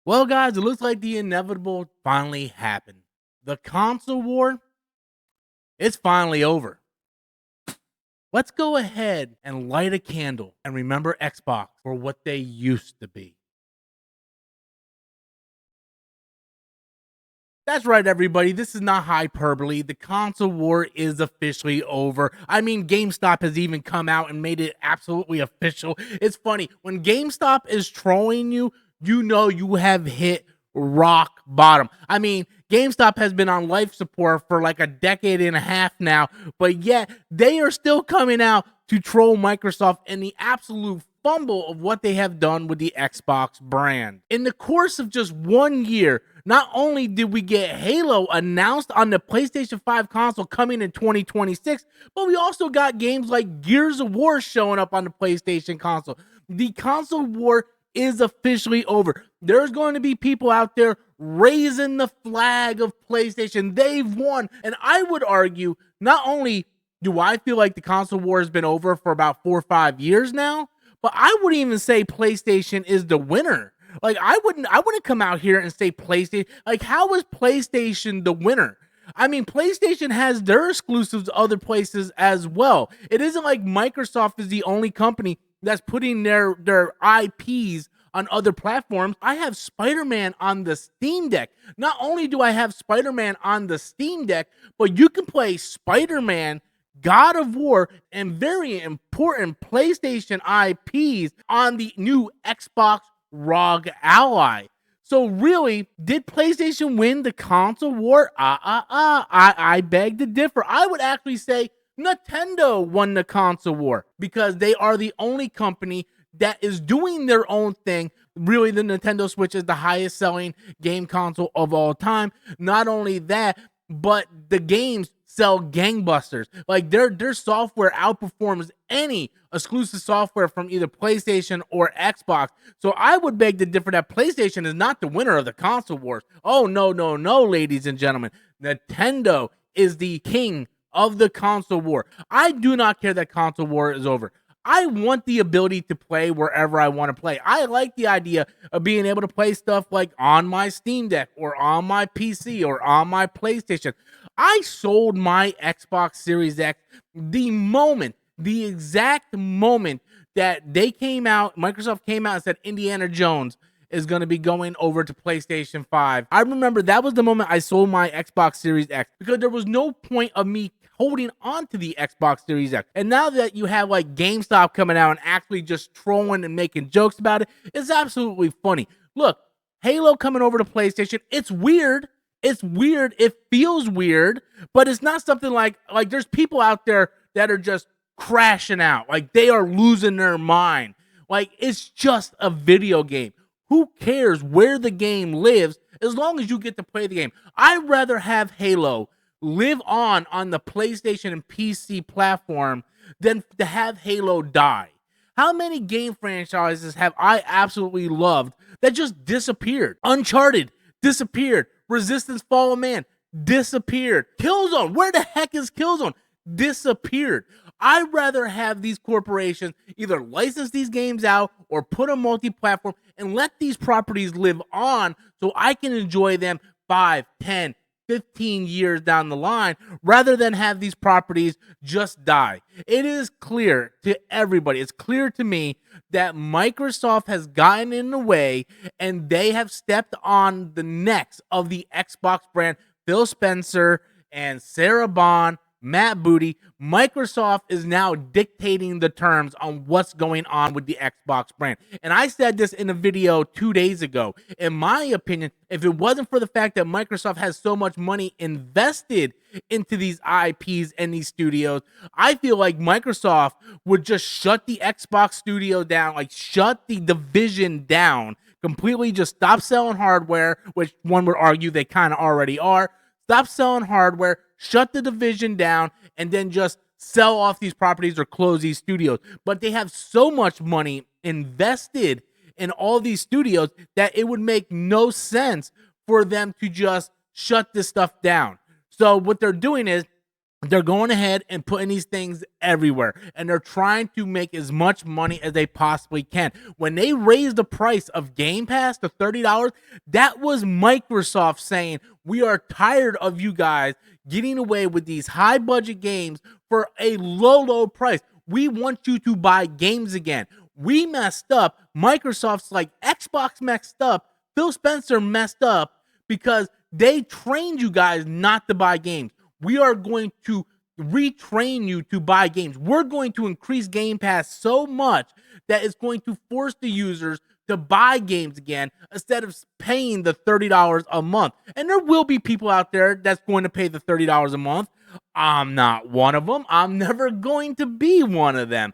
Well, guys, it looks like the inevitable finally happened. The console war, it's finally over. Let's go ahead and light a candle and remember Xbox for what they used to be. That's right, everybody. This is not hyperbole. The console war is officially over. I mean, GameStop has even come out and made it absolutely official. It's funny. When GameStop is trolling you, you know you have hit rock bottom. I mean, GameStop has been on life support for like a decade and a half now, but yet they are still coming out to troll Microsoft and the absolute fumble of what they have done with the Xbox brand. In the course of just 1 year, not only did we get Halo announced on the PlayStation 5 console coming in 2026, but we also got games like Gears of War showing up on the PlayStation console. The console war is officially over. There's going to be people out there raising the flag of PlayStation. They've won. And I would argue, not only do I feel like the console war has been over for about 4 or 5 years now, but I wouldn't even say PlayStation is the winner. Like I wouldn't come out here and say PlayStation. Like, how is PlayStation the winner? I mean, PlayStation has their exclusives other places as well. It isn't like Microsoft is the only company that's putting their IPs on other platforms. I have Spider-Man on the Steam Deck. Not only do I have Spider-Man on the Steam Deck, but you can play Spider-Man, God of War, and very important PlayStation IPs on the new Xbox ROG Ally. So really, did PlayStation win the console war? I beg to differ. I would actually say Nintendo won the console war because they are the only company that is doing their own thing. Really, the Nintendo Switch is the highest selling game console of all time. Not only that, but the games sell gangbusters. Like their software outperforms any exclusive software from either PlayStation or Xbox. So I would beg to differ that PlayStation is not the winner of the console wars. Oh, no, ladies and gentlemen. Nintendo is the king of the console war. I do not care that console war is over. I want the ability to play wherever I want to play. I like the idea of being able to play stuff like on my Steam Deck or on my PC or on my PlayStation. I sold my Xbox Series X the exact moment that Microsoft came out and said Indiana Jones is going to be going over to PlayStation 5. I remember that was the moment I sold my Xbox Series X because there was no point of me holding on to the Xbox Series X. And now that you have like GameStop coming out and actually just trolling and making jokes about it, it's absolutely funny. Look, Halo coming over to PlayStation, it's weird. It's weird. It feels weird, but it's not something like there's people out there that are just crashing out. Like they are losing their mind. Like it's just a video game. Who cares where the game lives as long as you get to play the game? I'd rather have Halo live on the PlayStation and PC platform than to have Halo die. How many game franchises have I absolutely loved that just disappeared? Uncharted disappeared. Resistance Fallen Man disappeared. Killzone, where the heck is Killzone? Disappeared. I'd rather have these corporations either license these games out or put a multi-platform and let these properties live on so I can enjoy them 5, 10, 15 years down the line rather than have these properties just die. It is clear to everybody, it's clear to me that Microsoft has gotten in the way and they have stepped on the necks of the Xbox brand. Phil Spencer and Sarah Bond, Matt Booty, Microsoft is now dictating the terms on what's going on with the Xbox brand. And I said this in a video 2 days ago. In my opinion, if it wasn't for the fact that Microsoft has so much money invested into these IPs and these studios, I feel like Microsoft would just shut the Xbox studio down, like shut the division down completely, just stop selling hardware, which one would argue they kind of already are. Stop selling hardware, shut the division down, and then just sell off these properties or close these studios. But they have so much money invested in all these studios that it would make no sense for them to just shut this stuff down. So what they're doing is they're going ahead and putting these things everywhere, and they're trying to make as much money as they possibly can. When they raised the price of Game Pass to $30, that was Microsoft saying, we are tired of you guys getting away with these high budget games for a low price. We want you to buy games again. We messed up. Microsoft's like, Xbox messed up. Phil Spencer messed up because they trained you guys not to buy games. We are going to retrain you to buy games. We're going to increase Game Pass so much that it's going to force the users to buy games again instead of paying the $30 a month. And there will be people out there that's going to pay the $30 a month. I'm not one of them. I'm never going to be one of them.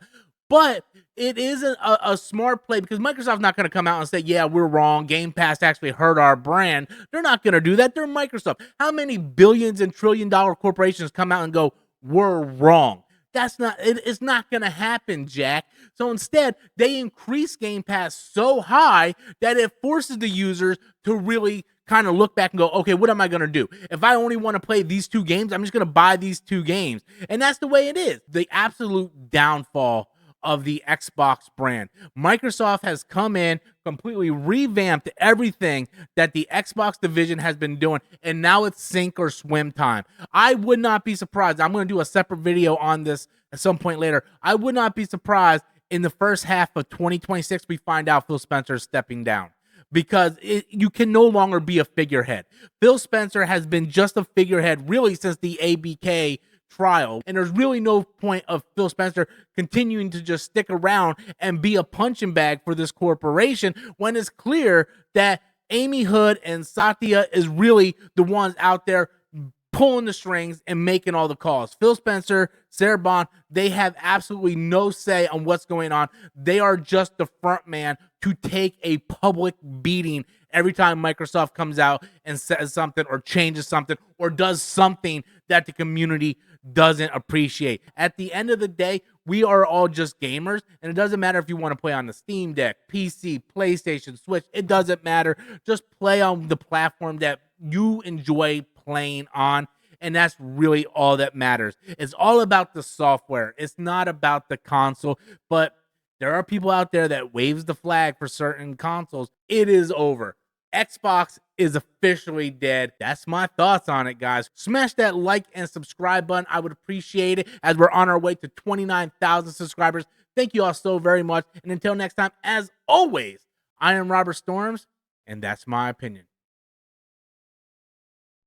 But it is a smart play because Microsoft's not going to come out and say, yeah, we're wrong. Game Pass actually hurt our brand. They're not going to do that. They're Microsoft. How many billions and trillion-dollar corporations come out and go, we're wrong? It's not going to happen, Jack. So instead, they increase Game Pass so high that it forces the users to really kind of look back and go, okay, what am I going to do? If I only want to play these two games, I'm just going to buy these two games. And that's the way it is. The absolute downfall of the Xbox brand. Microsoft has come in, completely revamped everything that the Xbox division has been doing, and now it's sink or swim time. I would not be surprised. I'm going to do a separate video on this at some point later. I would not be surprised in the first half of 2026 we find out Phil Spencer is stepping down, because you can no longer be a figurehead. Phil Spencer has been just a figurehead really since the ABK trial, and there's really no point of Phil Spencer continuing to just stick around and be a punching bag for this corporation when it's clear that Amy Hood and Satya is really the ones out there pulling the strings and making all the calls. Phil Spencer, Sarah Bond, they have absolutely no say on what's going on. They are just the front man to take a public beating every time Microsoft comes out and says something or changes something or does something that the community doesn't appreciate. At the end of the day, we are all just gamers, and it doesn't matter if you want to play on the Steam Deck, PC, PlayStation, Switch. It doesn't matter. Just play on the platform that you enjoy playing on, and that's really all that matters. It's all about the software. It's not about the console, but there are people out there that waves the flag for certain consoles. It is over. Xbox is officially dead. That's my thoughts on it, guys. Smash that like and subscribe button. I would appreciate it as we're on our way to 29,000 subscribers. Thank you all so very much. And until next time, as always, I am Robert Storms, and that's my opinion.